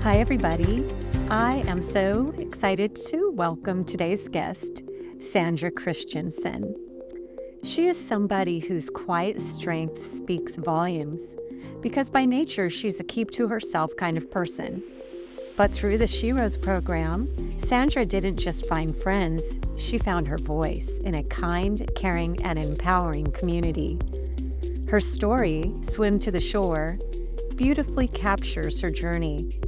Hi, everybody. I am so excited to welcome today's guest, Sandra Christianson. She is somebody whose quiet strength speaks volumes because by nature she's a keep to herself kind of person. But through the She Rose program, Sandra didn't just find friends, she found her voice in a kind, caring, and empowering community. Her story, Swim to the Shore, beautifully captures her journey.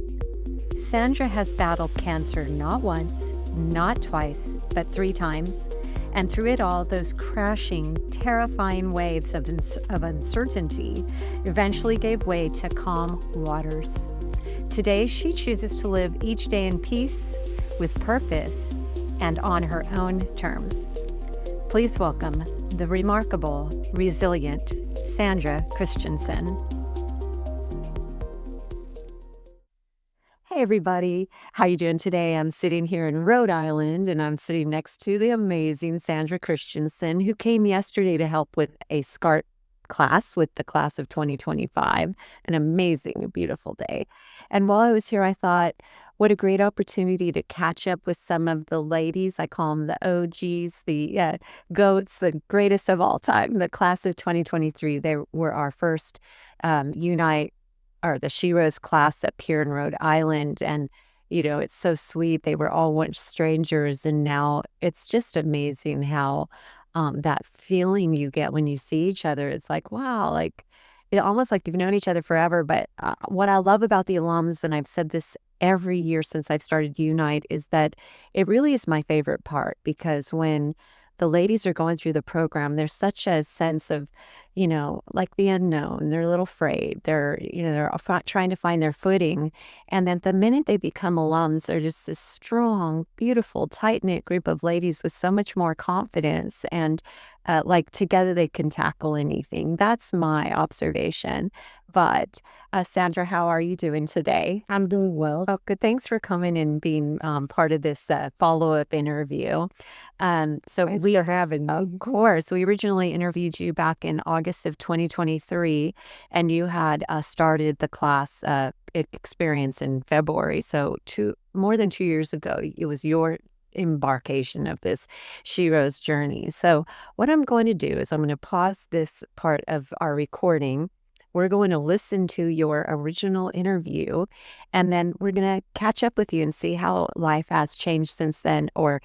Sandra has battled cancer not once, not twice, but 3 times, and through it all, those crashing, terrifying waves of uncertainty eventually gave way to calm waters. Today, she chooses to live each day in peace, with purpose, and on her own terms. Please welcome the remarkable, resilient Sandra Christianson. Hey everybody, how you doing today? I'm sitting here in Rhode Island and I'm sitting next to the amazing Sandra Christianson, who came yesterday to help with a SCART class with the class of 2025. An amazing, beautiful day. And while I was here, I thought, what a great opportunity to catch up with some of the ladies. I call them the OGs, the GOATs, the greatest of all time. The class of 2023, they were our first Unite or the She Rose class up here in Rhode Island. And, it's so sweet. They were all once strangers. And now it's just amazing how that feeling you get when you see each other. It's like, wow, like it almost like you've known each other forever. But what I love about the alums, and I've said this every year since I've started Unite, is that it really is my favorite part, because when the ladies are going through the program, there's such a sense of, like the unknown. They're a little afraid. They're trying to find their footing. And then the minute they become alums, they're just this strong, beautiful, tight-knit group of ladies with so much more confidence. And like together they can tackle anything. That's my observation. But Sandra, how are you doing today? I'm doing well. Oh, good. Thanks for coming and being part of this follow-up interview. Thanks for having me. Of course, we originally interviewed you back in August of 2023, and you had started the class experience in February. So more than 2 years ago, it was your embarkation of this She Rose journey. So what I'm going to do is I'm going to pause this part of our recording. We're going to listen to your original interview, and then we're going to catch up with you and see how life has changed since then, or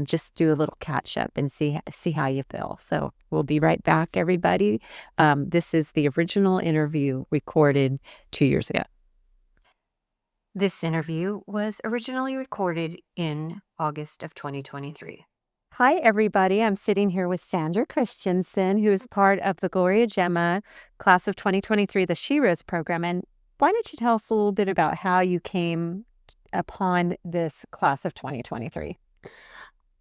just do a little catch up and see how you feel. So we'll be right back, everybody. This is the original interview recorded 2 years ago. This interview was originally recorded in August of 2023. Hi, everybody. I'm sitting here with Sandra Christianson, who is part of the Gloria Gemma class of 2023, the She Rose program. And why don't you tell us a little bit about how you came upon this class of 2023?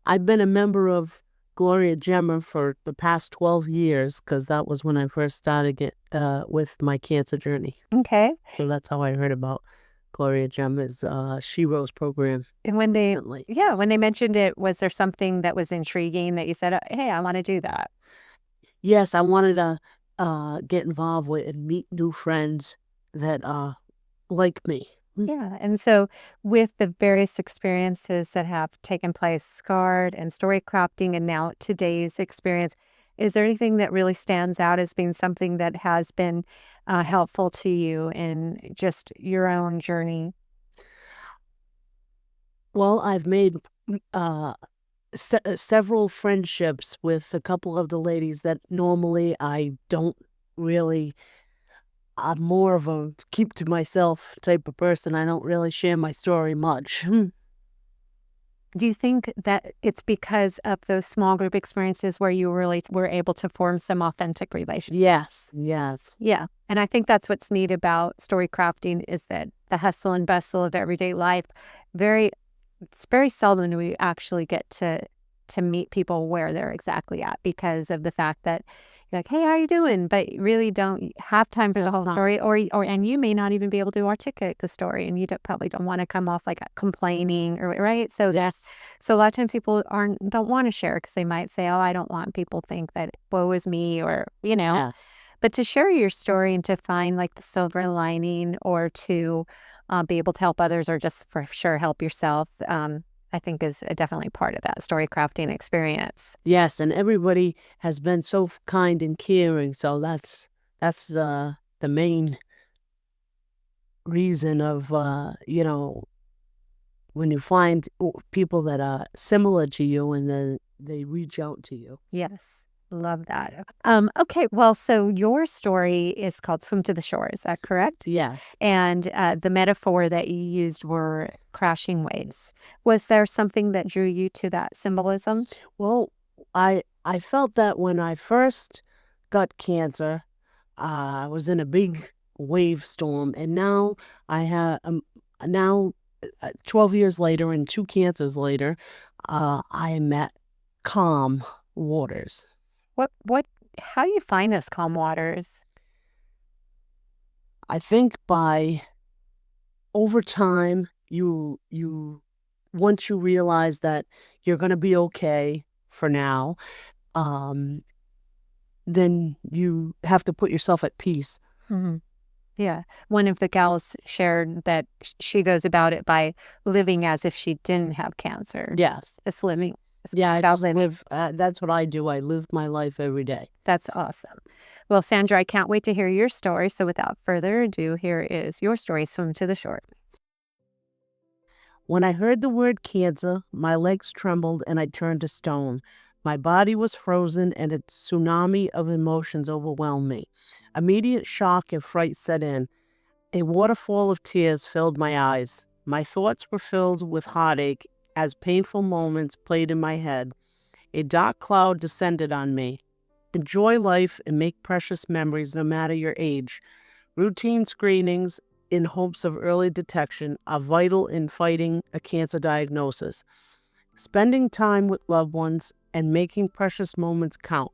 I've been a member of Gloria Gemma for the past 12 years, because that was when I first started with my cancer journey. Okay. So that's how I heard about Gloria Gemma's She Rose program. And when they mentioned it, was there something that was intriguing that you said, hey, I want to do that? Yes, I wanted to get involved with and meet new friends that like me. Yeah. And so with the various experiences that have taken place, SCART and story crafting, and now today's experience, is there anything that really stands out as being something that has been helpful to you in just your own journey? Well, I've made several friendships with a couple of the ladies that normally I don't really. I'm more of a keep to myself type of person. I don't really share my story much. Do you think that it's because of those small group experiences where you really were able to form some authentic relationships? Yes. Yeah. And I think that's what's neat about story crafting, is that the hustle and bustle of everyday life, it's very seldom do we actually get to meet people where they're exactly at, because of the fact that you're like, hey, how are you doing? But you really don't have time for the whole story, and you may not even be able to articulate the story, and you probably don't want to come off like complaining, or right. So so a lot of times people don't want to share because they might say, oh, I don't want people to think that woe is me, or Yeah. But to share your story and to find like the silver lining or to be able to help others or just for sure help yourself, I think is definitely part of that story crafting experience. Yes, and everybody has been so kind and caring, so that's the main reason of, when you find people that are similar to you and then they reach out to you. Yes. Love that. Okay. Well, so your story is called Swim to the Shore. Is that correct? Yes. And the metaphor that you used were crashing waves. Was there something that drew you to that symbolism? Well, I felt that when I first got cancer, I was in a big wave storm, and now I have now 12 years later and two cancers later, I am at calm waters. What, how do you find this calm waters? I think by over time, you once you realize that you're going to be okay for now, um, then you have to put yourself at peace. Mhm. Yeah. One of the gals shared that she goes about it by living as if she didn't have cancer. Yes. Just living. Just Yeah, I about just living. live. That's what I do. I live my life every day. That's awesome. Well, Sandra, I can't wait to hear your story. So without further ado, here is your story, Swim to the Shore. When I heard the word cancer, my legs trembled and I turned to stone. My body was frozen and a tsunami of emotions overwhelmed me. Immediate shock and fright set in. A waterfall of tears filled my eyes. My thoughts were filled with heartache as painful moments played in my head. A dark cloud descended on me. Enjoy life and make precious memories no matter your age. Routine screenings in hopes of early detection are vital in fighting a cancer diagnosis. Spending time with loved ones and making precious moments count.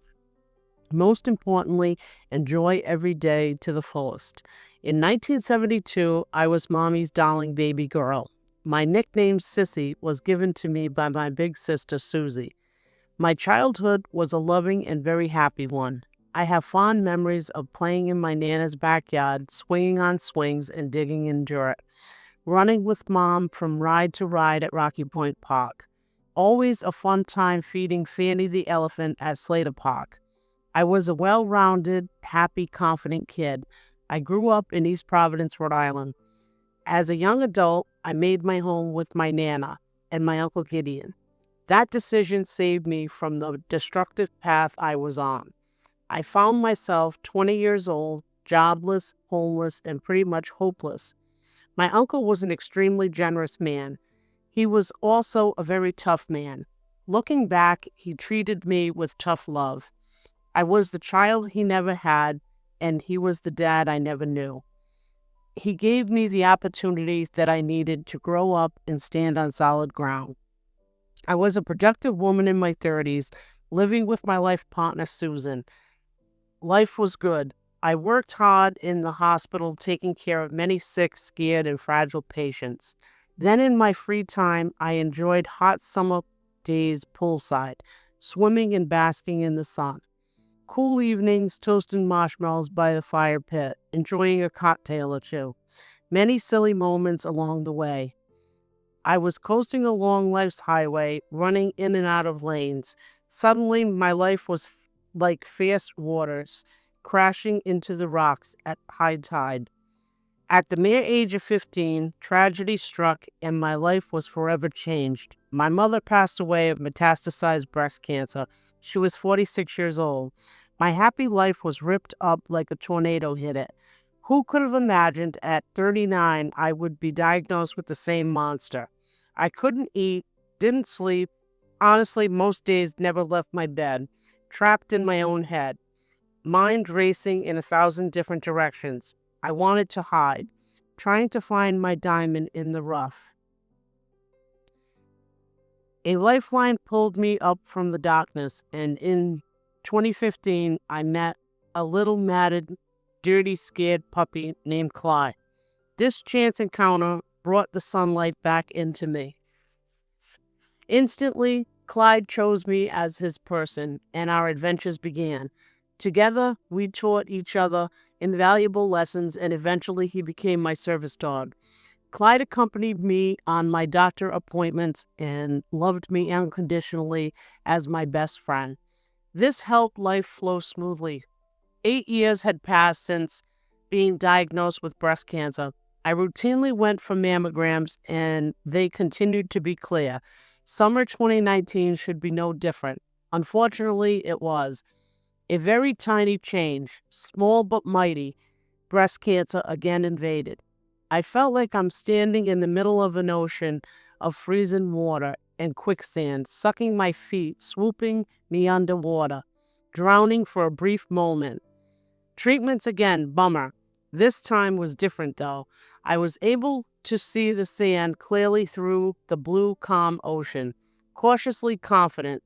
Most importantly, enjoy every day to the fullest. In 1972, I was Mommy's darling baby girl. My nickname Sissy was given to me by my big sister Susie. My childhood was a loving and very happy one. I have fond memories of playing in my Nana's backyard, swinging on swings and digging in dirt, running with Mom from ride to ride at Rocky Point Park. Always a fun time feeding Fanny the elephant at Slater Park. I was a well-rounded, happy, confident kid. I grew up in East Providence, Rhode Island. As a young adult, I made my home with my Nana and my Uncle Gideon. That decision saved me from the destructive path I was on. I found myself 20 years old, jobless, homeless, and pretty much hopeless. My uncle was an extremely generous man. He was also a very tough man. Looking back, he treated me with tough love. I was the child he never had, and he was the dad I never knew. He gave me the opportunities that I needed to grow up and stand on solid ground. I was a productive woman in my 30s, living with my life partner, Susan. Life was good. I worked hard in the hospital, taking care of many sick, scared, and fragile patients. Then in my free time, I enjoyed hot summer days poolside, swimming and basking in the sun. Cool evenings toasting marshmallows by the fire pit, enjoying a cocktail or two. Many silly moments along the way. I was coasting along life's highway, running in and out of lanes. Suddenly, my life was like fierce waters, crashing into the rocks at high tide. At the mere age of 15, tragedy struck and my life was forever changed. My mother passed away of metastasized breast cancer. She was 46 years old. My happy life was ripped up like a tornado hit it. Who could have imagined at 39 I would be diagnosed with the same monster? I couldn't eat, didn't sleep. Honestly, most days never left my bed, trapped in my own head, mind racing in 1,000 different directions. I wanted to hide, trying to find my diamond in the rough. A lifeline pulled me up from the darkness, and in 2015, I met a little matted, dirty, scared puppy named Clyde. This chance encounter brought the sunlight back into me. Instantly, Clyde chose me as his person, and our adventures began. Together, we taught each other invaluable lessons, and eventually he became my service dog. Clyde accompanied me on my doctor appointments and loved me unconditionally as my best friend. This helped life flow smoothly. 8 years had passed since being diagnosed with breast cancer. I routinely went for mammograms and they continued to be clear. Summer 2019 should be no different. Unfortunately, it was. A very tiny change, small but mighty. Breast cancer again invaded. I felt like I'm standing in the middle of an ocean of freezing water and quicksand, sucking my feet, swooping me underwater, drowning for a brief moment. Treatments again, bummer. This time was different though. I was able to see the sand clearly through the blue, calm ocean. Cautiously confident,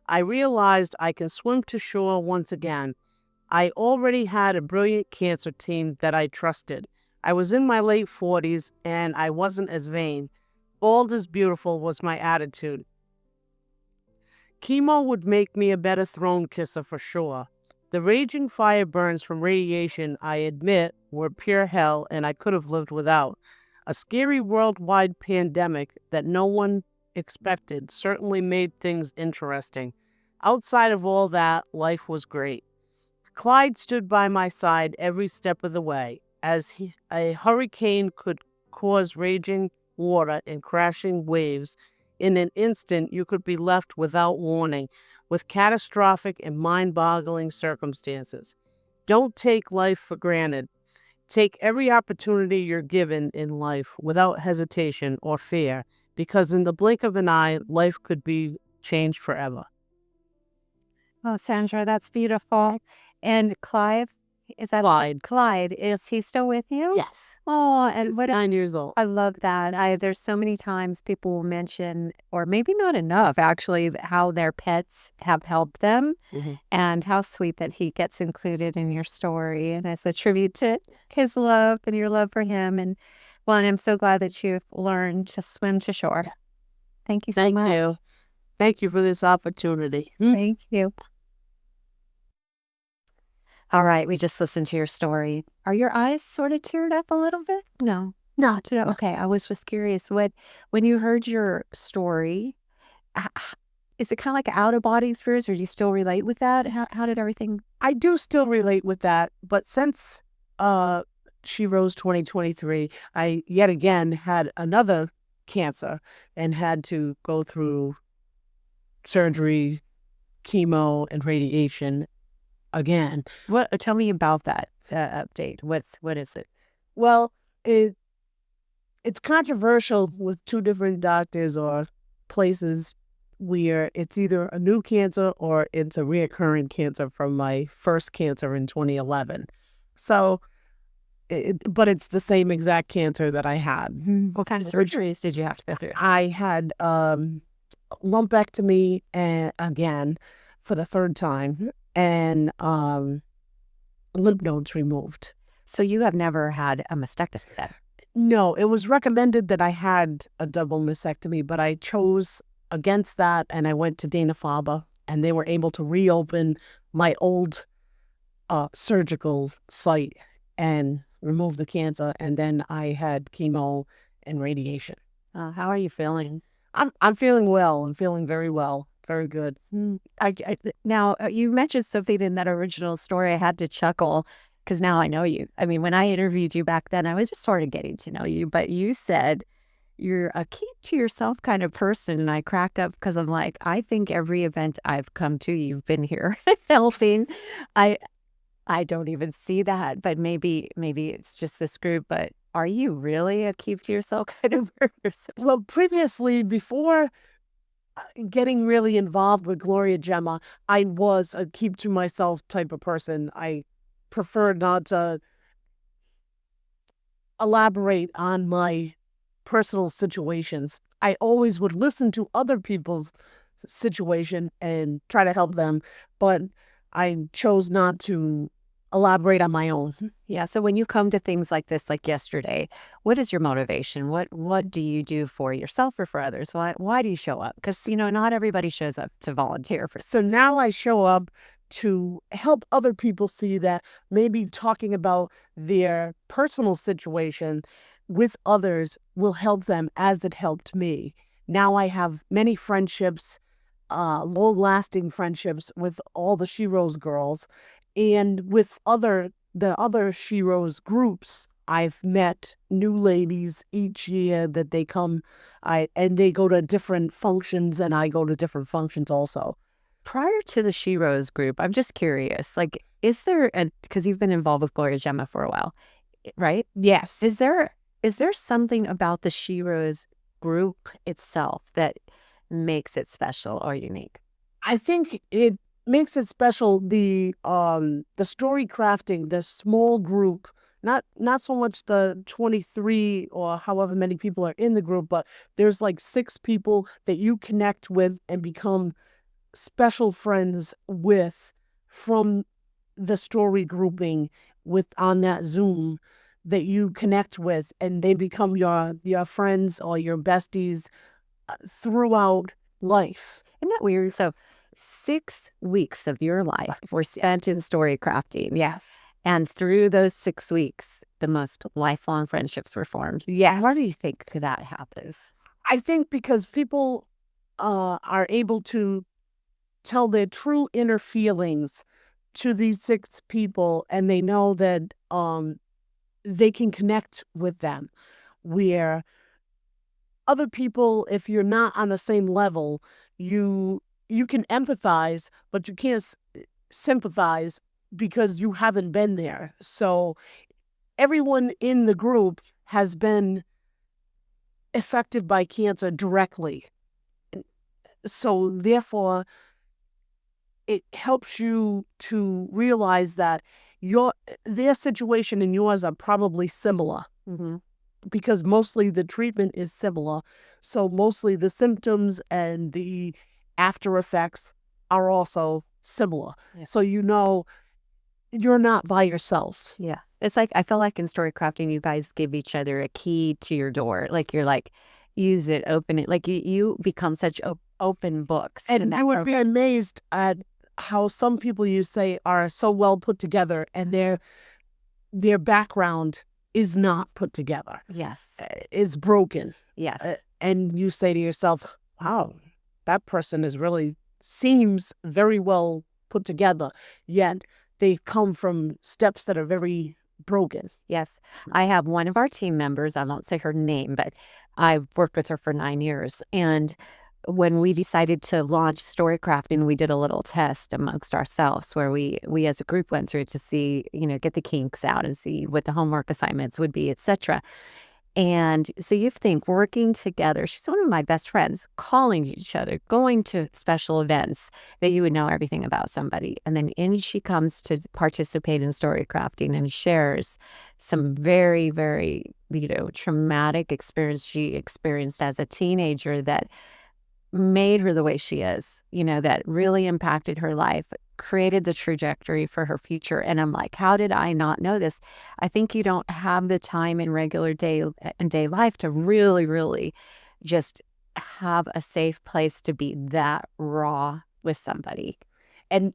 I realized I can swim to shore once again. I already had a brilliant cancer team that I trusted. I was in my late 40s and I wasn't as vain. Bald is beautiful was my attitude. Chemo would make me a better throne kisser for sure. The raging fire burns from radiation, I admit, were pure hell and I could have lived without. A scary worldwide pandemic that no one expected certainly made things interesting. Outside of all that, life was great. Clyde stood by my side every step of the way. A hurricane could cause raging water and crashing waves, in an instant you could be left without warning, with catastrophic and mind-boggling circumstances. Don't take life for granted. Take every opportunity you're given in life without hesitation or fear, because in the blink of an eye, life could be changed forever. Oh, Sandra, that's beautiful. And Clive, is that Clyde. Clyde? Is he still with you? Yes. Oh, and He's what 9 years old. I love that. There's so many times people will mention, or maybe not enough actually, how their pets have helped them, and how sweet that he gets included in your story, and it's a tribute to his love and your love for him. And well, and I'm so glad that you've learned to swim to shore. Thank you so Thank much. you. Thank you for this opportunity. Thank you. All right, we just listened to your story. Are your eyes sort of teared up a little bit? No. Not to okay. I was just curious. When you heard your story, is it kind of like out of body experience, or do you still relate with that? How did everything? I do still relate with that, but since She Rose 2023, I yet again had another cancer and had to go through surgery, chemo, and radiation again. What? Tell me about that update. What is it? Well, it's controversial with two different doctors or places where it's either a new cancer or it's a reoccurring cancer from my first cancer in 2011. So, but it's the same exact cancer that I had. What kind of surgeries did you have to go through? I had lumpectomy again for the third time, and lymph nodes removed. So you have never had a mastectomy then? No, it was recommended that I had a double mastectomy, but I chose against that, and I went to Dana-Farber, and they were able to reopen my old surgical site and remove the cancer, and then I had chemo and radiation. How are you feeling? I'm feeling well. I'm feeling very well. Very good. Now, you mentioned something in that original story. I had to chuckle because now I know you. I mean, when I interviewed you back then, I was just sort of getting to know you, but you said you're a keep to yourself kind of person. And I cracked up because I'm like, I think every event I've come to, you've been here helping. I don't even see that, but maybe it's just this group. But are you really a keep to yourself kind of person? Well, previously, before getting really involved with Gloria, Gemma, I was a keep to myself type of person. I prefer not to elaborate on my personal situations. I always would listen to other people's situation and try to help them, but I chose not to elaborate on my own. Yeah. So when you come to things like this, like yesterday, what is your motivation? What do you do for yourself or for others? Why do you show up? Because, not everybody shows up to volunteer for. So now I show up to help other people see that maybe talking about their personal situation with others will help them as it helped me. Now I have many friendships, long-lasting friendships with all the Sheroes girls, and with the other Sheroes groups. I've met new ladies each year that they come, and they go to different functions, and I go to different functions also. Prior to the She Rose group, I'm just curious, like, is there because you've been involved with Gloria Gemma for a while, right? Yes. Is there something about the She Rose group itself that makes it special or unique? I think it makes it special, the story crafting, the small group, not so much the 23 or however many people are in the group, but there's like 6 people that you connect with and become special friends with from the story grouping with on that Zoom that you connect with, and they become your friends or your besties throughout life. Isn't that weird? So 6 weeks of your life were spent in story crafting. Yes. And through those 6 weeks, the most lifelong friendships were formed. Yes. Why do you think that happens? I think because people are able to tell their true inner feelings to these 6 people, and they know that they can connect with them. Where other people, if you're not on the same level, you can empathize, but you can't sympathize because you haven't been there. So everyone in the group has been affected by cancer directly. So therefore, it helps you to realize that their situation and yours are probably similar, because mostly the treatment is similar. So mostly the symptoms and the after effects are also similar. Yeah. So you're not by yourself. Yeah. It's like, I feel like in story crafting, you guys give each other a key to your door. Like, you're like, use it, open it. Like, you become such open books. And I would be amazed at how some people you say are so well put together, and their background is not put together. Yes. Is broken. Yes. And you say to yourself, wow, that person seems very well put together, yet they come from steps that are very broken. Yes. I have one of our team members, I won't say her name, but I've worked with her for 9 years. And when we decided to launch story crafting, we did a little test amongst ourselves where we as a group went through to see, get the kinks out and see what the homework assignments would be, etc. And so you think working together, she's one of my best friends, calling each other, going to special events that you would know everything about somebody. And then in she comes to participate in story crafting and shares some very, very, traumatic experience she experienced as a teenager that made her the way she is, that really impacted her life, created the trajectory for her future. And I'm like, how did I not know this? I think you don't have the time in regular day life to really, really just have a safe place to be that raw with somebody. And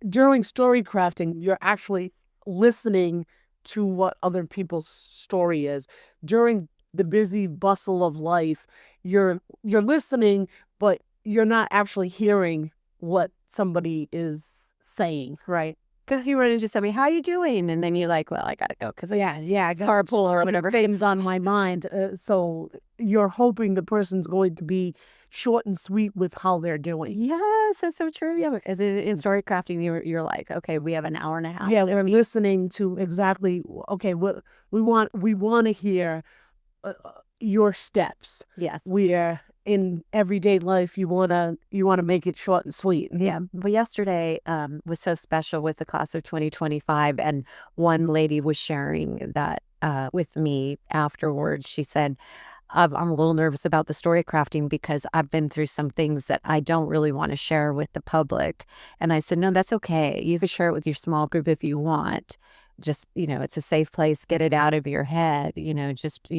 during story crafting, you're actually listening to what other people's story is. During the busy bustle of life, you're listening, but you're not actually hearing what somebody is saying. Right. Because you run into somebody, how you doing? And then you're like, well, I got to go because I got carpool or whatever things on my mind. So you're hoping the person's going to be short and sweet with how they're doing. Yes, that's so true. Yeah, in story crafting, you're like, okay, we have an hour and a half. Yeah, we're listening to exactly. Okay, what we want to hear. Your steps. Yes. Where in everyday life you wanna make it short and sweet. Yeah. Well, yesterday was so special with the class of 2025, and one lady was sharing that with me afterwards. She said, I'm a little nervous about the story crafting because I've been through some things that I don't really want to share with the public. And I said, no, that's okay. You can share it with your small group if you want. Just, it's a safe place. Get it out of your head, just,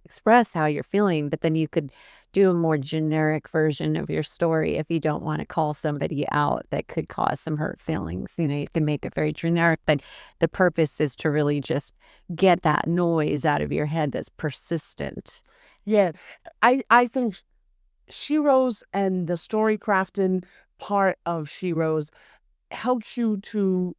express how you're feeling, but then you could do a more generic version of your story if you don't want to call somebody out that could cause some hurt feelings. You can make it very generic, but the purpose is to really just get that noise out of your head that's persistent. Yeah, I think She Rose and the story crafting part of She Rose helps you to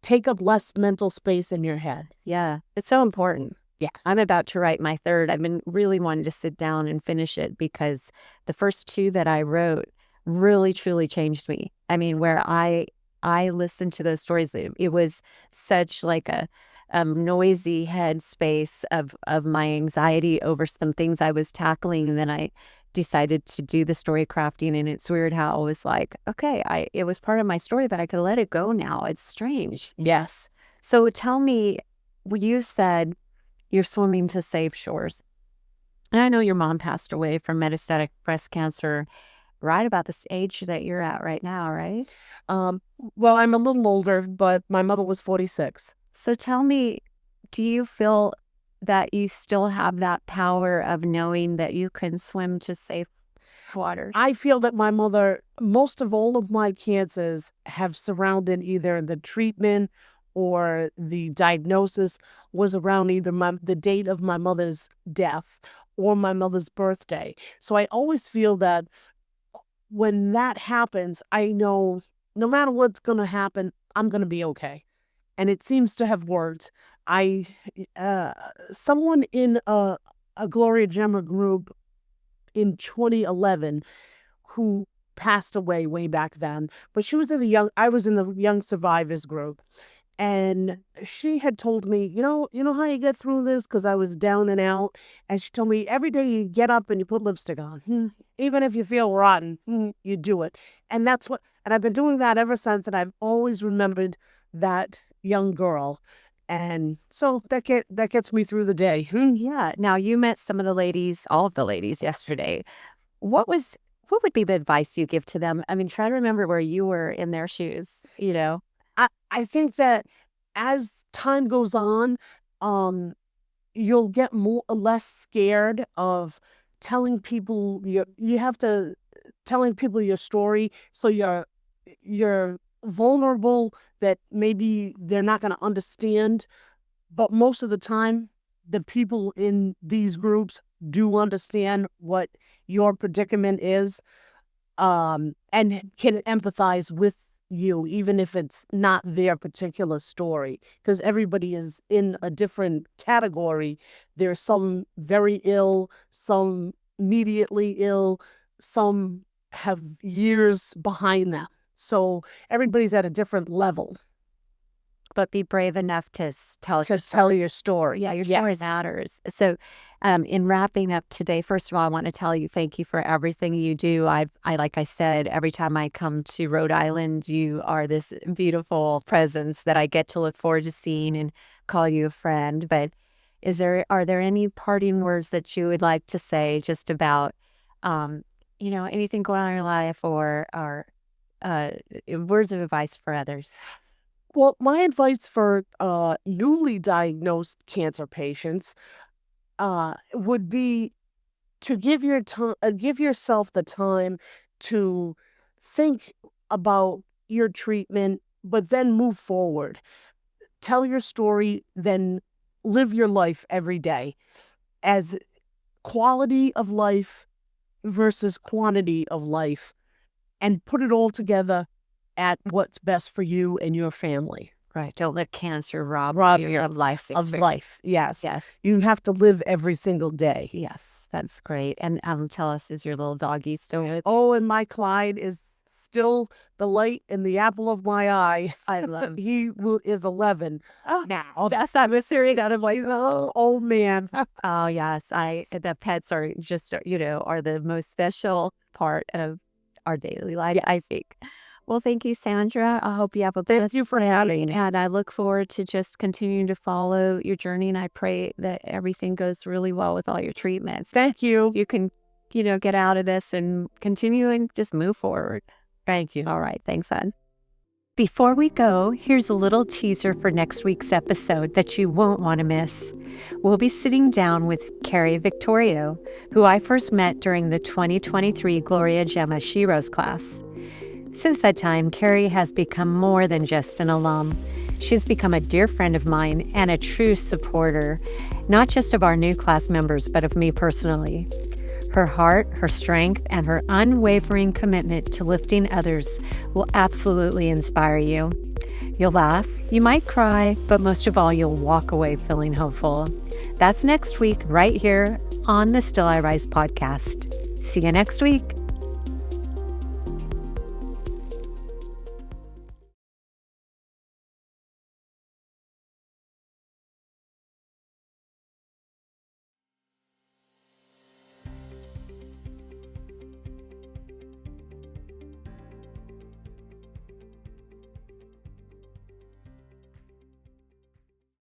take up less mental space in your head. Yeah, it's so important. Yes. I'm about to write my third. I've been really wanting to sit down and finish it because the first two that I wrote really truly changed me. I mean, where I listened to those stories, it was such like a noisy headspace of my anxiety over some things I was tackling, and then I decided to do the story crafting. And it's weird how I was like, okay, it was part of my story, but I could let it go now. It's strange. Yes. So tell me, you said you're swimming to save shores. And I know your mom passed away from metastatic breast cancer right about the age that you're at right now, right? Well, I'm a little older, but my mother was 46. So tell me, do you feel that you still have that power of knowing that you can swim to safe waters? I feel that my mother, most of all of my cancers have surrounded either the treatment or the diagnosis was around either the date of my mother's death or my mother's birthday. So I always feel that when that happens, I know no matter what's going to happen, I'm going to be okay. And it seems to have worked. I, someone in a Gloria Gemma group in 2011 who passed away way back then, but I was in the young survivors group. And she had told me, you know how you get through this? Because I was down and out. And she told me every day you get up and you put lipstick on. Even if you feel rotten, you do it. And and I've been doing that ever since. And I've always remembered that young girl. And so that gets me through the day. Yeah. Now you met some of the ladies, all of the ladies yesterday. What would be the advice you give to them? I mean, try to remember where you were in their shoes. I think that as time goes on, you'll get less scared of telling people telling people your story, so you're vulnerable that maybe they're not going to understand, but most of the time the people in these groups do understand what your predicament is, and can empathize with you, even if it's not their particular story, because everybody is in a different category. There's some very ill, some mediately ill, some have years behind them. So everybody's at a different level. But be brave enough to tell your story. Yeah, your story Yes. matters. So, in wrapping up today, first of all, I want to tell you thank you for everything you do. Like I said, every time I come to Rhode Island, you are this beautiful presence that I get to look forward to seeing and call you a friend. But are there any parting words that you would like to say just about, anything going on in your life or words of advice for others? Well, my advice for newly diagnosed cancer patients would be to give yourself the time to think about your treatment, but then move forward. Tell your story, then live your life every day as quality of life versus quantity of life, and put it all together at what's best for you and your family. Right. Don't let cancer rob you of life. Of life, yes. Yes. You have to live every single day. Yes. That's great. And tell us, is your little doggy still with? Oh, and my Clyde is still the light and the apple of my eye. I love him. He is 11 now. That's not mystery. That of my old man. Oh yes, the pets are just are the most special part of our daily life. Yes. I think. Well, thank you, Sandra. I hope you have a Thank you for having me. and I look forward to just continuing to follow your journey. And I pray that everything goes really well with all your treatments. Thank you. You can, get out of this and continue and just move forward. Thank you. All right. Thanks, hon. Before we go, here's a little teaser for next week's episode that you won't want to miss. We'll be sitting down with Carrie Victorio, who I first met during the 2023 Gloria, Gemma Sheroes class. Since that time, Carrie has become more than just an alum. She's become a dear friend of mine and a true supporter, not just of our new class members, but of me personally. Her heart, her strength, and her unwavering commitment to lifting others will absolutely inspire you. You'll laugh, you might cry, but most of all, you'll walk away feeling hopeful. That's next week, right here on the Still I Rise podcast. See you next week.